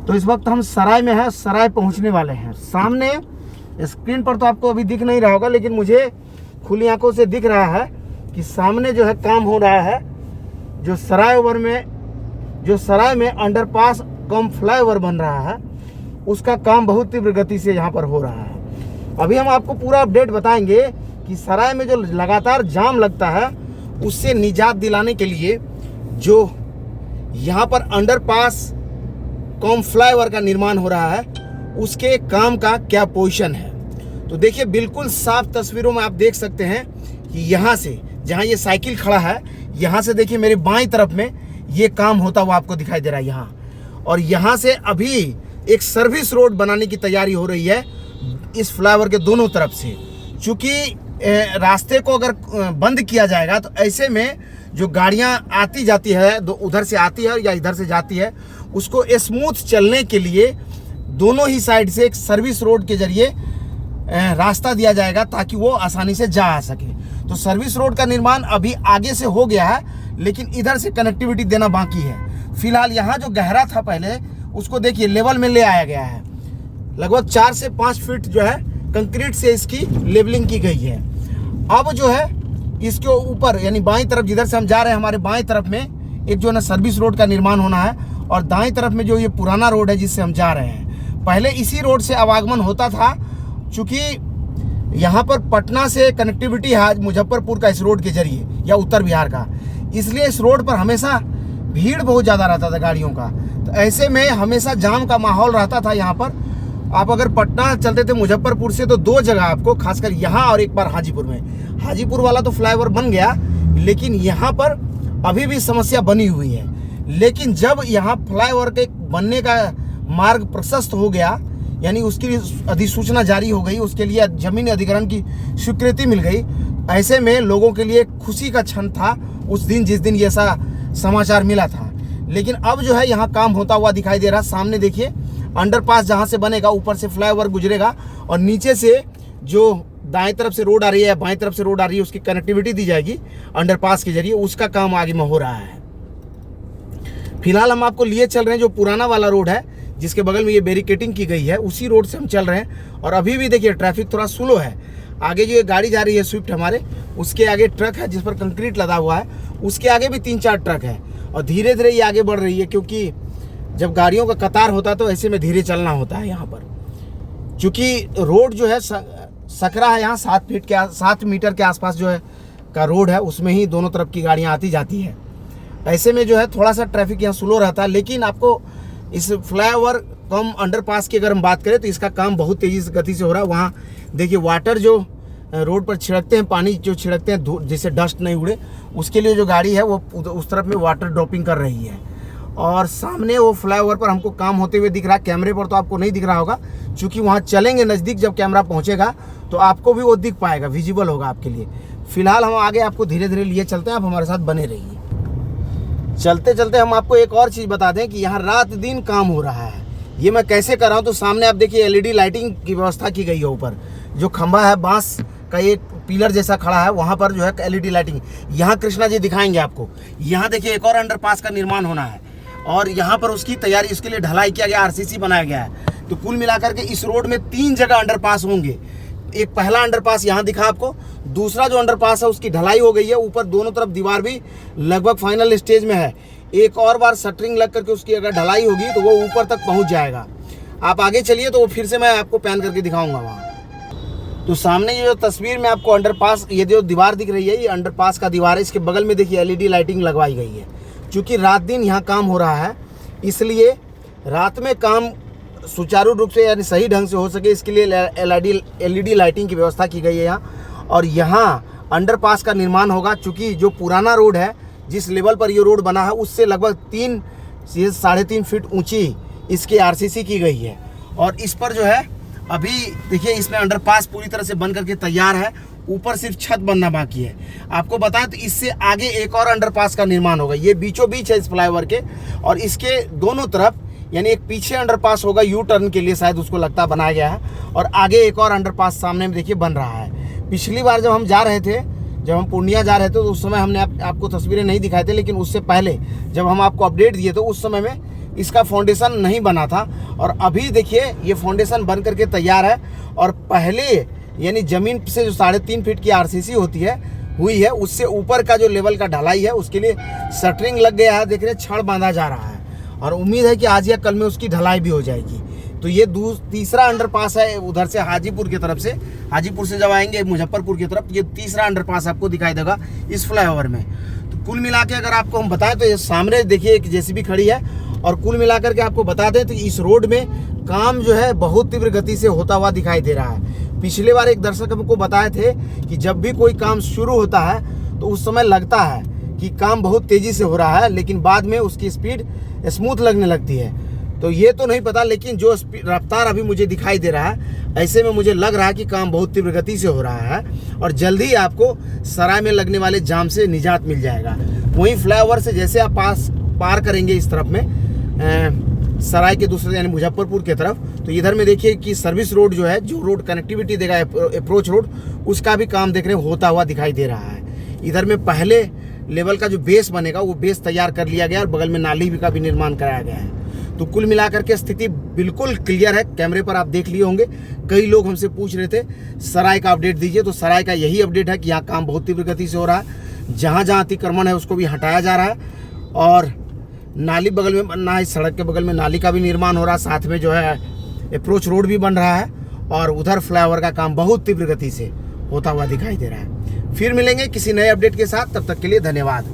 तो इस वक्त हम सराय में हैं, सराय पहुंचने वाले हैं। सामने स्क्रीन पर तो आपको अभी दिख नहीं रहा होगा, लेकिन मुझे खुली आंखों से दिख रहा है कि सामने जो है काम हो रहा है। जो सराय में अंडरपास कम फ्लाईओवर बन रहा है, उसका काम बहुत तीव्र गति से यहाँ पर हो रहा है। अभी हम आपको पूरा अपडेट बताएंगे कि सराय में जो लगातार जाम लगता है उससे निजात दिलाने के लिए जो यहाँ पर अंडरपास कम फ्लाईओवर का निर्माण हो रहा है उसके काम का क्या पोजीशन है। तो देखिए, बिल्कुल साफ तस्वीरों में आप देख सकते हैं कि यहाँ से जहाँ ये साइकिल खड़ा है, यहाँ से देखिए मेरे बाईं तरफ में ये काम होता हुआ आपको दिखाई दे रहा है यहाँ। और यहाँ से अभी एक सर्विस रोड बनाने की तैयारी हो रही है इस फ्लाईओवर के दोनों तरफ से। चूँकि रास्ते को अगर बंद किया जाएगा तो ऐसे में जो गाड़ियाँ आती जाती है, उधर से आती है या इधर से जाती है, उसको स्मूथ चलने के लिए दोनों ही साइड से एक सर्विस रोड के जरिए रास्ता दिया जाएगा ताकि वो आसानी से जा आ सके। तो सर्विस रोड का निर्माण अभी आगे से हो गया है, लेकिन इधर से कनेक्टिविटी देना बाकी है। फिलहाल यहाँ जो गहरा था पहले, उसको देखिए लेवल में ले आया गया है। लगभग 4 से 5 फीट जो है कंक्रीट से इसकी लेवलिंग की गई है। अब जो है इसके ऊपर यानी बाईं तरफ, जिधर से हम जा रहे हैं, हमारे बाईं तरफ में एक जो है ना सर्विस रोड का निर्माण होना है, और दाईं तरफ में जो ये पुराना रोड है जिससे हम जा रहे हैं। पहले इसी रोड से आवागमन होता था, चूँकि यहाँ पर पटना से कनेक्टिविटी है मुजफ्फरपुर का इस रोड के जरिए या उत्तर बिहार का, इसलिए इस रोड पर हमेशा भीड़ बहुत ज़्यादा रहता था गाड़ियों का। तो ऐसे में हमेशा जाम का माहौल रहता था यहाँ पर। आप अगर पटना चलते थे मुजफ्फरपुर से तो 2 जगह आपको, खासकर यहाँ और एक बार हाजीपुर में। हाजीपुर वाला तो फ्लाईओवर बन गया, लेकिन यहाँ पर अभी भी समस्या बनी हुई है। लेकिन जब यहाँ फ्लाईओवर के बनने का मार्ग प्रशस्त हो गया, यानी उसकी अधिसूचना जारी हो गई, उसके लिए जमीन अधिग्रहण की स्वीकृति मिल गई, ऐसे में लोगों के लिए खुशी का क्षण था उस दिन जिस दिन ये ऐसा समाचार मिला था। लेकिन अब जो है यहाँ काम होता हुआ दिखाई दे रहा। सामने देखिए अंडरपास जहाँ से बनेगा, ऊपर से फ्लाईओवर गुजरेगा और नीचे से जो दाएं तरफ से रोड आ रही है या बाएं तरफ से रोड आ रही है, उसकी कनेक्टिविटी दी जाएगी अंडरपास के जरिए। उसका काम आगे में हो रहा है। फिलहाल हम आपको लिए चल रहे हैं जो पुराना वाला रोड है, जिसके बगल में ये बैरिकेटिंग की गई है, उसी रोड से हम चल रहे हैं। और अभी भी देखिए ट्रैफिक थोड़ा स्लो है। आगे जो ये गाड़ी जा रही है स्विफ्ट हमारे, उसके आगे ट्रक है जिस पर कंक्रीट लदा हुआ है, उसके आगे भी 3-4 ट्रक है। और धीरे धीरे ये आगे बढ़ रही है, क्योंकि जब गाड़ियों का कतार होता है तो ऐसे में धीरे चलना होता है यहाँ पर। चूँकि रोड जो है सकरा है, यहाँ 7 मीटर के आसपास जो है का रोड है, उसमें ही दोनों तरफ की गाड़ियाँ आती जाती है। ऐसे में जो है थोड़ा सा ट्रैफिक यहाँ स्लो रहता है। लेकिन आपको इस फ्लाईओवर कम अंडरपास की अगर हम बात करें तो इसका काम बहुत तेज़ी गति से हो रहा है। वहाँ देखिए वाटर जो रोड पर छिड़कते हैं, पानी जो छिड़कते हैं जिससे डस्ट नहीं उड़े, उसके लिए जो गाड़ी है वो उस तरफ में वाटर ड्रॉपिंग कर रही है। और सामने वो फ्लाईओवर पर हमको काम होते हुए दिख रहा है। कैमरे पर तो आपको नहीं दिख रहा होगा, क्योंकि वहाँ चलेंगे नज़दीक, जब कैमरा पहुँचेगा तो आपको भी वो दिख पाएगा, विजिबल होगा आपके लिए। फिलहाल हम आगे आपको धीरे धीरे लिए चलते हैं, आप हमारे साथ बने रहिए। चलते चलते हम आपको एक और चीज़ बता दें कि यहाँ रात दिन काम हो रहा है। ये मैं कैसे कर रहा हूँ, तो सामने आप देखिए LED लाइटिंग की व्यवस्था की गई है। ऊपर जो खंभा है बांस का, एक पिलर जैसा खड़ा है, वहाँ पर जो है LED लाइटिंग। यहाँ कृष्णा जी दिखाएंगे आपको। यहाँ देखिए एक और अंडरपास का निर्माण होना है और यहाँ पर उसकी तैयारी, उसके लिए ढलाई किया गया, RCC बनाया गया है। तो कुल मिलाकर के इस रोड में 3 जगह अंडरपास होंगे। एक पहला अंडरपास यहाँ दिखा आपको, दूसरा जो अंडरपास है उसकी ढलाई हो गई है, ऊपर दोनों तरफ दीवार भी लगभग फाइनल स्टेज में है। एक और बार शटरिंग लग करके उसकी अगर ढलाई होगी तो वो ऊपर तक पहुँच जाएगा। आप आगे चलिए तो फिर से मैं आपको पैन करके दिखाऊंगा वहाँ। तो सामने ये जो तस्वीर में आपको अंडरपास, ये जो दीवार दिख रही है, ये अंडरपास का दीवार है। इसके बगल में देखिए LED लाइटिंग लगवाई गई है। चूँकि रात दिन यहाँ काम हो रहा है, इसलिए रात में काम सुचारू रूप से यानी सही ढंग से हो सके, इसके लिए LED लाइटिंग की व्यवस्था की गई है यहाँ। और यहाँ अंडरपास का निर्माण होगा। चूँकि जो पुराना रोड है, जिस लेवल पर ये रोड बना है, उससे लगभग 3 से 3.5 फीट ऊंची इसकी RCC की गई है। और इस पर जो है अभी देखिए इसमें अंडरपास पूरी तरह से बन करके तैयार है, ऊपर सिर्फ छत बनना बाकी है। आपको बताएं तो इससे आगे एक और अंडरपास का निर्माण होगा। ये बीचों बीच है इस फ्लाईओवर के, और इसके दोनों तरफ यानी एक पीछे अंडरपास होगा, यू टर्न के लिए शायद उसको लगता बनाया गया है, और आगे एक और अंडरपास सामने में देखिए बन रहा है। पिछली बार जब हम जा रहे थे, जब हम पूर्णिया जा रहे थे, तो उस समय हमने आपको तस्वीरें नहीं दिखाए थे, लेकिन उससे पहले जब हम आपको अपडेट दिए तो उस समय में इसका फाउंडेशन नहीं बना था और अभी देखिए ये फाउंडेशन बन करके तैयार है। और पहले यानी ज़मीन से जो 3.5 फीट की आरसीसी हुई है उससे ऊपर का जो लेवल का ढलाई है उसके लिए शटरिंग लग गया है। देख रहे छड़ बांधा जा रहा है और उम्मीद है कि आज या कल में उसकी ढलाई भी हो जाएगी। तो ये तीसरा अंडरपास है उधर से हाजीपुर की तरफ से। हाजीपुर से जब आएंगे मुजफ्फरपुर की तरफ, ये तीसरा अंडरपास आपको दिखाई देगा इस फ्लाईओवर में। तो कुल मिला के अगर आपको हम बताएं तो ये सामने देखिए एक जेसीबी खड़ी है। और कुल मिलाकर के आपको बता दें तो इस रोड में काम जो है बहुत तीव्र गति से होता हुआ दिखाई दे रहा है। पिछले बार एक दर्शक हमको बताए थे कि जब भी कोई काम शुरू होता है तो उस समय लगता है कि काम बहुत तेज़ी से हो रहा है, लेकिन बाद में उसकी स्पीड स्मूथ लगने लगती है। तो ये तो नहीं पता, लेकिन जो रफ्तार अभी मुझे दिखाई दे रहा है ऐसे में मुझे लग रहा है कि काम बहुत तीव्र गति से हो रहा है और जल्दी ही आपको सराय में लगने वाले जाम से निजात मिल जाएगा। वहीं फ्लाईओवर से जैसे आप पार करेंगे इस तरफ में सराय के दूसरे यानी मुजफ्फरपुर की तरफ, तो इधर में देखिए कि सर्विस रोड जो है, जो रोड कनेक्टिविटी देगा अप्रोच रोड, उसका भी काम देख रहे हैं होता हुआ दिखाई दे रहा है। इधर में पहले लेवल का जो बेस बनेगा वो बेस तैयार कर लिया गया और बगल में नाली का भी निर्माण कराया गया है। तो कुल मिलाकर के स्थिति बिल्कुल क्लियर है। कैमरे पर आप देख लिए होंगे, कई लोग हमसे पूछ रहे थे सराय का अपडेट दीजिए, तो सराय का यही अपडेट है कि यहाँ काम बहुत तीव्र गति से हो रहा है। जहाँ जहाँ अतिक्रमण है उसको भी हटाया जा रहा है और नाली बगल में बनना है, सड़क के बगल में नाली का भी निर्माण हो रहा है, साथ में जो है अप्रोच रोड भी बन रहा है और उधर फ्लाईओवर का काम बहुत तीव्र गति से होता हुआ दिखाई दे रहा है। फिर मिलेंगे किसी नए अपडेट के साथ, तब तक के लिए धन्यवाद।